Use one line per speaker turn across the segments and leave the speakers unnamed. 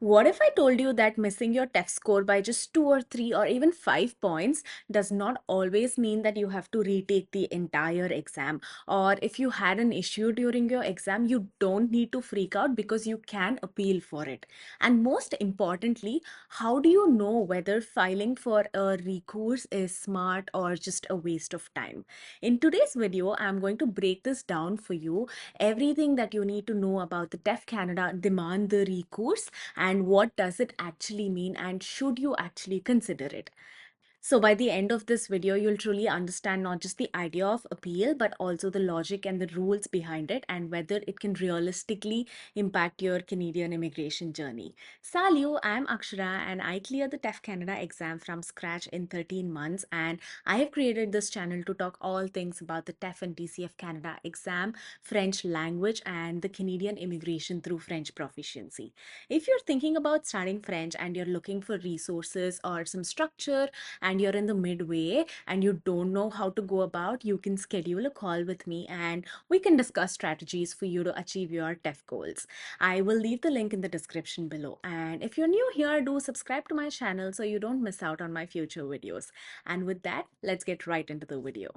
What if I told you that missing your TEF score by just 2 or 3 or even 5 points does not always mean that you have to retake the entire exam? Or if you had an issue during your exam, you don't need to freak out because you can appeal for it. And most importantly, how do you know whether filing for a recourse is smart or just a waste of time? In today's video, I'm going to break this down for you. Everything that you need to know about the TEF Canada Demande de Recours and what does it actually mean and should you actually consider it. So by the end of this video, you'll truly understand not just the idea of appeal, but also the logic and the rules behind it and whether it can realistically impact your Canadian immigration journey. Salut, I'm Akshara and I cleared the TEF Canada exam from scratch in 13 months, and I have created this channel to talk all things about the TEF and TCF Canada exam, French language and the Canadian immigration through French proficiency. If you're thinking about studying French and you're looking for resources or some structure and you're in the midway and you don't know how to go about, you can schedule a call with me and we can discuss strategies for you to achieve your TEF goals. I will leave the link in the description below. And if you're new here, do subscribe to my channel so you don't miss out on my future videos. And with that, let's get right into the video.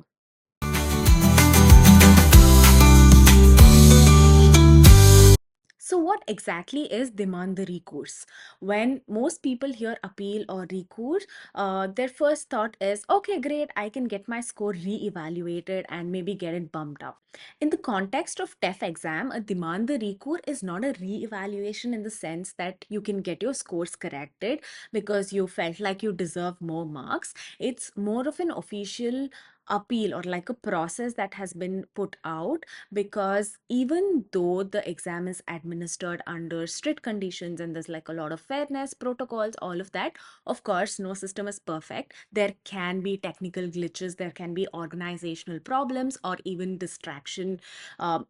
So what exactly is demande de recours? When most people hear appeal or recours, their first thought is, okay, great, I can get my score re-evaluated and maybe get it bumped up. In the context of TEF exam, a demande de recours is not a re-evaluation in the sense that you can get your scores corrected because you felt like you deserve more marks. It's more of an official appeal or like a process that has been put out, because even though the exam is administered under strict conditions and there's like a lot of fairness protocols, all of that, of course no system is perfect. There can be technical glitches, there can be organizational problems or even distraction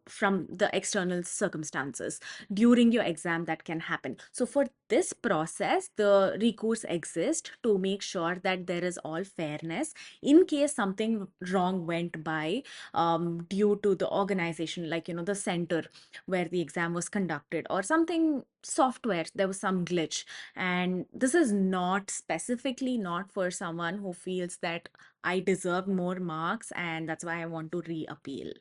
from the external circumstances during your exam that can happen. So for this process, the recourse exists to make sure that there is all fairness in case something wrong went by due to the organization, like, the center where the exam was conducted, or something software, there was some glitch. And this is not specifically not for someone who feels that I deserve more marks and that's why I want to re-appeal.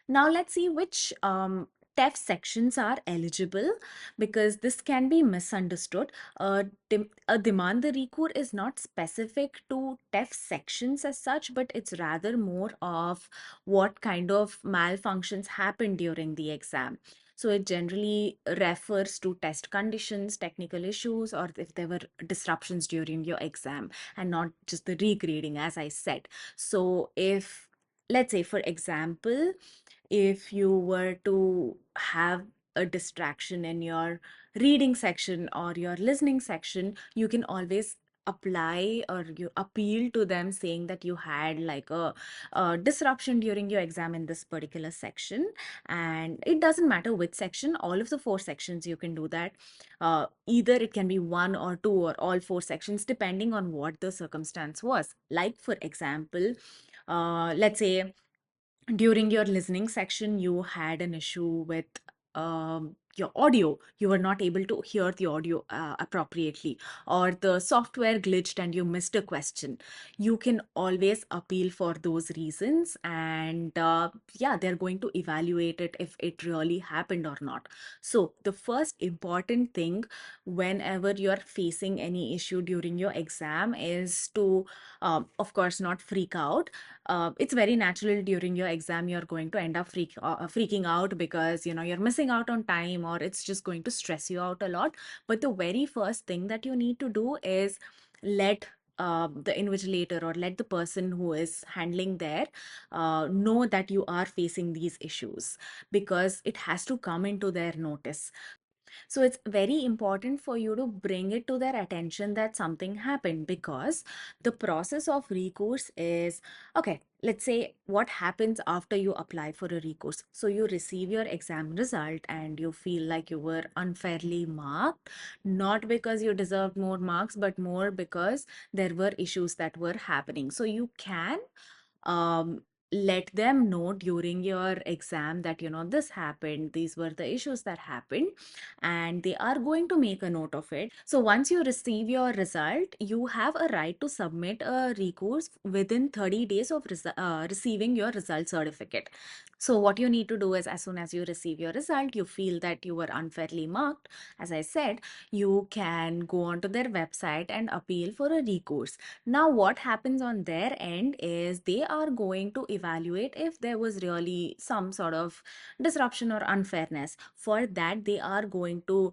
Now let's see which TEF sections are eligible, because this can be misunderstood. A demande de recours is not specific to TEF sections as such, but it's rather more of what kind of malfunctions happen during the exam. So it generally refers to test conditions, technical issues, or if there were disruptions during your exam, and not just the regrading, as I said. So if, let's say, for example, if you were to have a distraction in your reading section or your listening section, you can always apply or you appeal to them saying that you had like a disruption during your exam in this particular section. And it doesn't matter which section, all of the four sections you can do that. Either it can be one or two or all four sections depending on what the circumstance was. Like for example, let's say during your listening section you had an issue with your audio, you were not able to hear the audio appropriately, or the software glitched and you missed a question. You can always appeal for those reasons, and yeah, they're going to evaluate it if it really happened or not. So the first important thing whenever you're facing any issue during your exam is to of course not freak out. It's very natural during your exam you're going to end up freaking out because you're missing out on time, or it's just going to stress you out a lot. But the very first thing that you need to do is let the invigilator or let the person who is handling there know that you are facing these issues, because it has to come into their notice. So it's very important for you to bring it to their attention that something happened, because the process of recourse is, okay, let's say what happens after you apply for a recourse. So you receive your exam result and you feel like you were unfairly marked, not because you deserved more marks, but more because there were issues that were happening. So you can let them know during your exam that, this happened, these were the issues that happened, and they are going to make a note of it. So once you receive your result, you have a right to submit a recourse within 30 days of receiving your result certificate. So what you need to do is, as soon as you receive your result, you feel that you were unfairly marked, as I said, you can go onto their website and appeal for a recourse. Now, what happens on their end is they are going to evaluate if there was really some sort of disruption or unfairness. For that, they are going to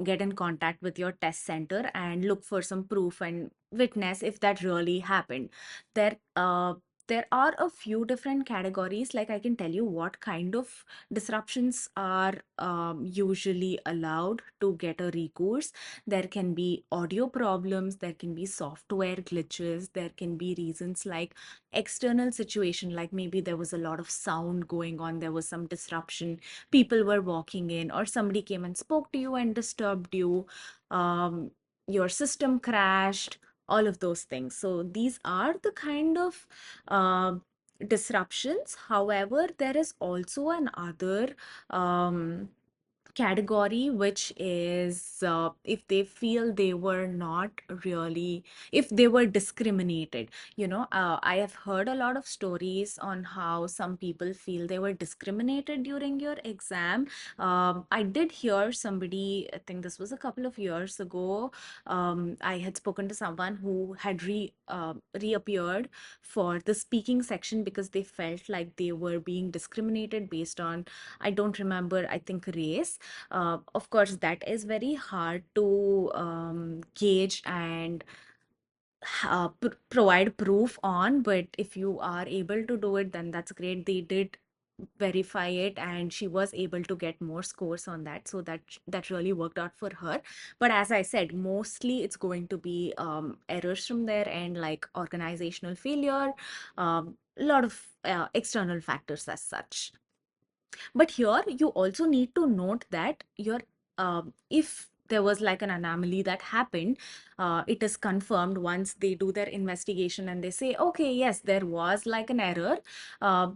get in contact with your test center and look for some proof and witness if that really happened. There, there are a few different categories. Like, I can tell you what kind of disruptions are usually allowed to get a recourse. There can be audio problems, there can be software glitches, there can be reasons like external situation, like maybe there was a lot of sound going on, there was some disruption, people were walking in, or somebody came and spoke to you and disturbed you, um, your system crashed, all of those things. So these are the kind of disruptions. However, there is also another um, category, which is if they feel they were not really, if they were discriminated. I have heard a lot of stories on how some people feel they were discriminated during your exam. I did hear somebody, I think this was a couple of years ago, I had spoken to someone who had reappeared for the speaking section because they felt like they were being discriminated based on, I don't remember, I think race. Of course, that is very hard to gauge and provide proof on, but if you are able to do it, then that's great. They did verify it and she was able to get more scores on that, so that really worked out for her. But as I said, mostly it's going to be errors from their end, like organizational failure, a lot of external factors as such. But here you also need to note that your if there was like an anomaly that happened, it is confirmed once they do their investigation and they say, okay, yes, there was like an error.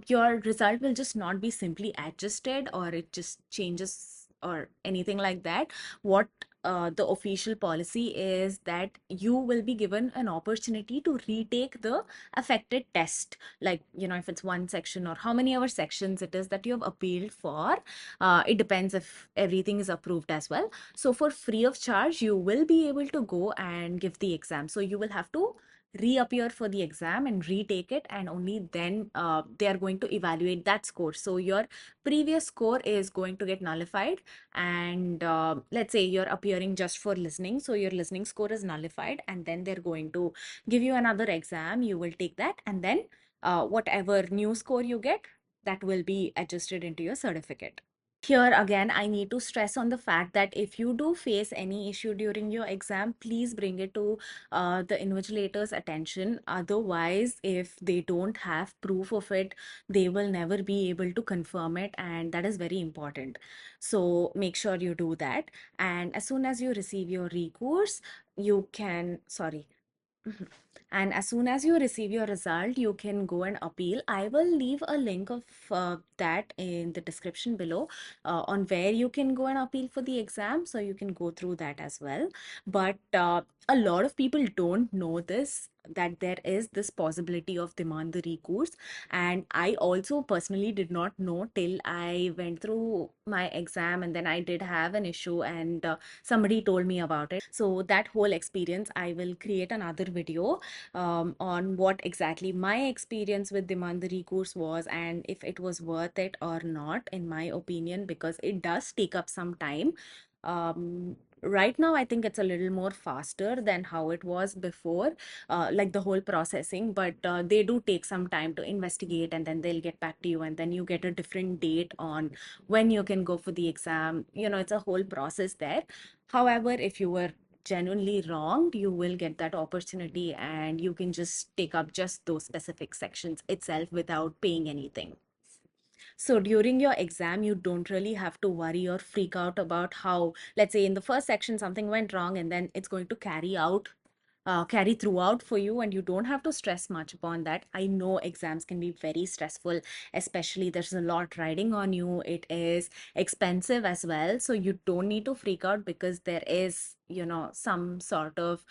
Your result will just not be simply adjusted or it just changes or anything like that. What the official policy is that you will be given an opportunity to retake the affected test, like, if it's one section or how many other sections it is that you have appealed for. It depends if everything is approved as well. So for free of charge, you will be able to go and give the exam. So you will have to reappear for the exam and retake it, and only then they are going to evaluate that score. So your previous score is going to get nullified, and let's say you're appearing just for listening, so your listening score is nullified, and then they're going to give you another exam. You will take that, and then whatever new score you get, that will be adjusted into your certificate. Here again, I need to stress on the fact that if you do face any issue during your exam, please bring it to the invigilator's attention. Otherwise, if they don't have proof of it, they will never be able to confirm it, and that is very important. So make sure you do that. And as soon as you receive your recourse, you can, sorry. Mhm. And as soon as you receive your result, you can go and appeal. I will leave a link of that in the description below on where you can go and appeal for the exam. So you can go through that as well. But a lot of people don't know this, that there is this possibility of demand the recourse. And I also personally did not know till I went through my exam and then I did have an issue and somebody told me about it. So that whole experience, I will create another video on what exactly my experience with demand the recourse was and if it was worth it or not, in my opinion, because it does take up some time. Right now, I think it's a little more faster than how it was before, like the whole processing, but they do take some time to investigate and then they'll get back to you and then you get a different date on when you can go for the exam. It's a whole process there. However, if you were genuinely wronged, you will get that opportunity and you can just take up just those specific sections itself without paying anything. So during your exam, you don't really have to worry or freak out about how, let's say in the first section, something went wrong and then it's going to carry out carry throughout for you, and you don't have to stress much upon that. I know exams can be very stressful, especially there's a lot riding on you. It is expensive as well, so you don't need to freak out because there is, some sort of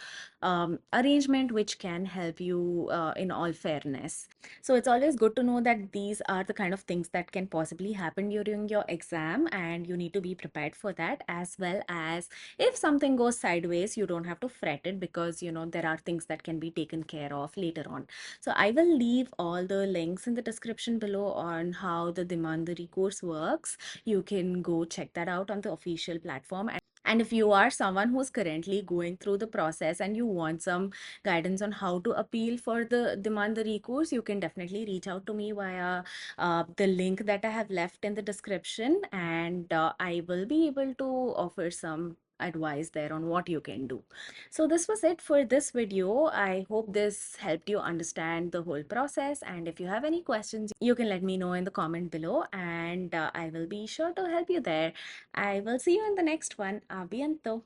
arrangement which can help you in all fairness. So it's always good to know that these are the kind of things that can possibly happen during your exam, and you need to be prepared for that, as well as if something goes sideways, you don't have to fret it, because there are things that can be taken care of later on. So I will leave all the links in the description below on how the Demande de Recours works. You can go check that out on the official platform. And if you are someone who's currently going through the process and you want some guidance on how to appeal for the Demande de Recours, you can definitely reach out to me via the link that I have left in the description, and I will be able to offer some advice there on what you can do. So this was it for this video. I hope this helped you understand the whole process, and if you have any questions, you can let me know in the comment below, and I will be sure to help you there. I will see you in the next one. Abhiyanto.